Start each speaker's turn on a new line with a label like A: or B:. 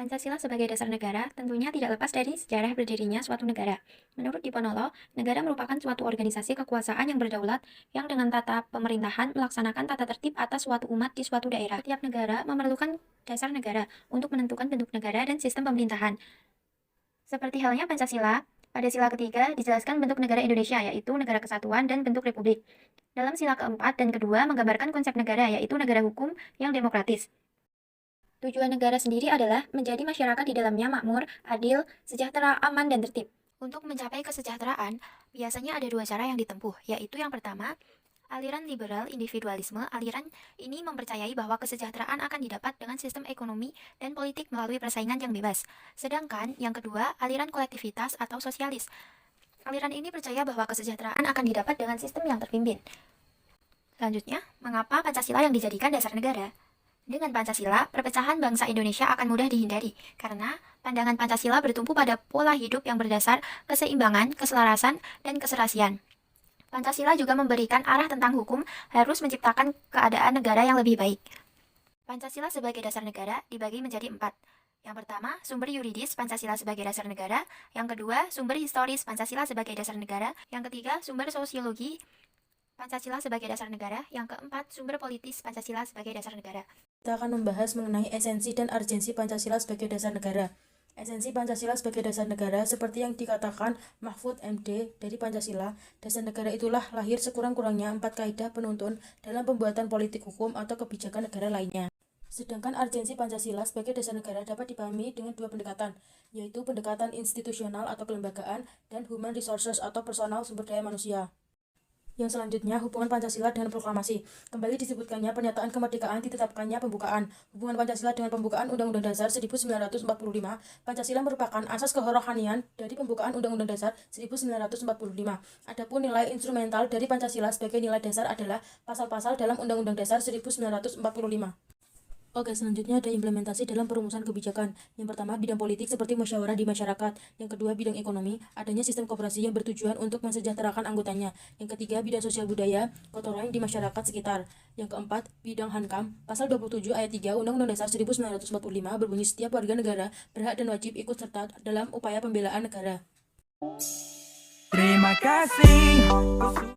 A: Pancasila sebagai dasar negara tentunya tidak lepas dari sejarah berdirinya suatu negara. Menurut Diponolo, negara merupakan suatu organisasi kekuasaan yang berdaulat yang dengan tata pemerintahan melaksanakan tata tertib atas suatu umat di suatu daerah. Setiap negara memerlukan dasar negara untuk menentukan bentuk negara dan sistem pemerintahan. Seperti halnya Pancasila, pada sila ketiga dijelaskan bentuk negara Indonesia, yaitu negara kesatuan dan bentuk republik. Dalam sila keempat dan kedua menggambarkan konsep negara, yaitu negara hukum yang demokratis. Tujuan negara sendiri adalah menjadi masyarakat di dalamnya makmur, adil, sejahtera, aman, dan tertib. Untuk mencapai kesejahteraan, biasanya ada dua cara yang ditempuh, yaitu yang pertama, aliran liberal individualisme. Aliran ini mempercayai bahwa kesejahteraan akan didapat dengan sistem ekonomi dan politik melalui persaingan yang bebas. Sedangkan yang kedua, aliran kolektivitas atau sosialis. Aliran ini percaya bahwa kesejahteraan akan didapat dengan sistem yang terpimpin. Selanjutnya, mengapa Pancasila yang dijadikan dasar negara? Dengan Pancasila, perpecahan bangsa Indonesia akan mudah dihindari, karena pandangan Pancasila bertumpu pada pola hidup yang berdasar keseimbangan, keselarasan, dan keserasian. Pancasila juga memberikan arah tentang hukum harus menciptakan keadaan negara yang lebih baik. Pancasila sebagai dasar negara dibagi menjadi 4. Yang pertama, sumber yuridis Pancasila sebagai dasar negara. Yang kedua, sumber historis Pancasila sebagai dasar negara. Yang ketiga, sumber sosiologi Pancasila sebagai dasar negara. Yang keempat, sumber politis Pancasila sebagai dasar negara.
B: Kita akan membahas mengenai esensi dan urgensi Pancasila sebagai dasar negara. Esensi Pancasila sebagai dasar negara seperti yang dikatakan Mahfud MD dari Pancasila, dasar negara itulah lahir sekurang-kurangnya 4 kaidah penuntun dalam pembuatan politik hukum atau kebijakan negara lainnya. Sedangkan urgensi Pancasila sebagai dasar negara dapat dipahami dengan dua pendekatan, yaitu pendekatan institusional atau kelembagaan dan human resources atau personal sumber daya manusia. Yang selanjutnya, hubungan Pancasila dengan proklamasi. Kembali disebutkannya pernyataan kemerdekaan ditetapkannya pembukaan. Hubungan Pancasila dengan pembukaan Undang-Undang Dasar 1945. Pancasila merupakan asas kerohanian dari pembukaan Undang-Undang Dasar 1945. Adapun nilai instrumental dari Pancasila sebagai nilai dasar adalah pasal-pasal dalam Undang-Undang Dasar 1945. Oke, selanjutnya ada implementasi dalam perumusan kebijakan. Yang pertama, bidang politik seperti musyawarah di masyarakat. Yang kedua, bidang ekonomi, adanya sistem koperasi yang bertujuan untuk mensejahterakan anggotanya. Yang ketiga, bidang sosial budaya, gotong royong di masyarakat sekitar. Yang keempat, bidang Hankam, pasal 27 ayat 3 Undang-Undang Dasar 1945 berbunyi setiap warga negara berhak dan wajib ikut serta dalam upaya pembelaan negara.
C: Terima kasih.